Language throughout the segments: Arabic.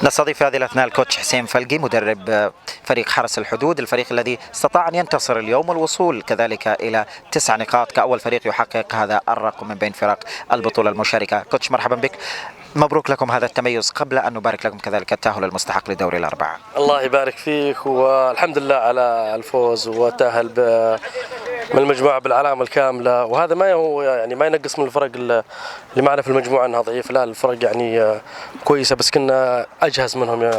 نستضيف في هذه الأثناء الكوتش حسين فلقي مدرب فريق حرس الحدود، الفريق الذي استطاع أن ينتصر اليوم والوصول كذلك إلى 9 نقاط كأول فريق يحقق هذا الرقم من بين فرق البطولة المشاركة. كوتش مرحبا بك، مبروك لكم هذا التميز، قبل أن نبارك لكم كذلك التأهل المستحق لدوري الأربعة. الله يبارك فيك، والحمد لله على الفوز والتأهل من المجموعة بالعلامة الكاملة، وهذا ما هو يعني ما ينقص من الفرق اللي معنا في المجموعة أنها ضعيفة، لا الفرق يعني كويسة، بس كنا أجهز منهم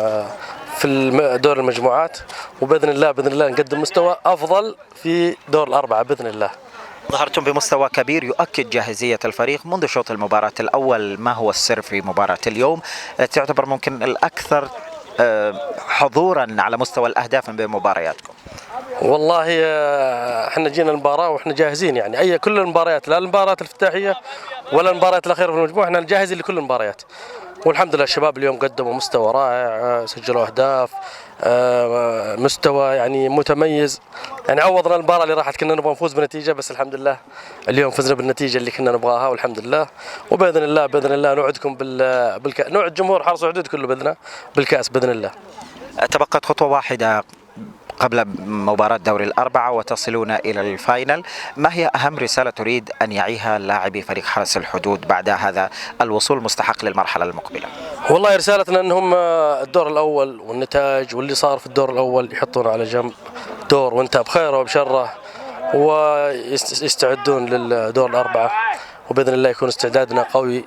في دور المجموعات، وبإذن الله نقدم مستوى أفضل في دور الأربعة بإذن الله. ظهرتم بمستوى كبير يؤكد جاهزية الفريق منذ شوط المباراة الأول. ما هو السر في مباراة اليوم تعتبر ممكن الأكثر حضورا على مستوى الأهداف بين مبارياتكم؟ والله احنا جينا المباراة واحنا جاهزين، يعني كل المباريات، لا المباريات الافتتاحية ولا المباريات الأخيرة في المجموعة، احنا جاهزين لكل المباريات، والحمد لله الشباب اليوم قدموا مستوى رائع، سجلوا أهداف، مستوى يعني متميز، يعني عوضنا المباراة اللي راحت كنا نبغى نفوز بنتيجة، بس الحمد لله اليوم فزنا بالنتيجة اللي كنا نبغاها والحمد لله، وبإذن الله نوعدكم نوعد جمهور حرس الحدود كله بالكأس بإذن الله. تبقت خطوة واحدة قبل مباراة دوري الأربعة وتصلون إلى الفاينل، ما هي أهم رسالة تريد أن يعيها لاعبي فريق حرس الحدود بعد هذا الوصول المستحق للمرحلة المقبلة؟ والله رسالتنا أنهم الدور الأول والنتائج واللي صار في الدور الأول يحطون على جنب دور وانت بخيره وبشره، ويستعدون للدور الأربعة، وبإذن الله يكون استعدادنا قوي،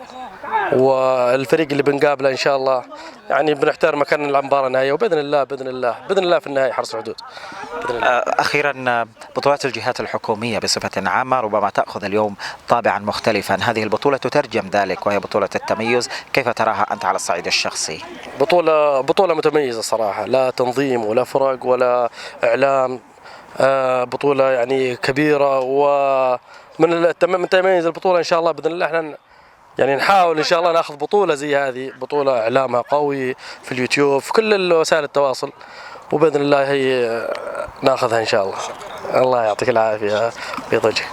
والفريق اللي بنقابله إن شاء الله يعني بنحترم مكان المباراة النهائية، وبإذن الله في النهاية حرس الحدود. أخيرا، بطولات الجهات الحكومية بصفة عامة ربما تأخذ اليوم طابعا مختلفا، هذه البطولة تترجم ذلك وهي بطولة التميز، كيف تراها أنت على الصعيد الشخصي؟ بطولة متميزة صراحة، لا تنظيم ولا فرق ولا إعلام، بطولة يعني كبيرة، ومن تميز البطولة إن شاء الله بإذن الله احنا يعني نحاول إن شاء الله ناخذ بطولة زي هذه، بطولة إعلامها قوي في اليوتيوب في كل وسائل التواصل، وبإذن الله هي ناخذها إن شاء الله. الله يعطيك العافية، بيض وجهك.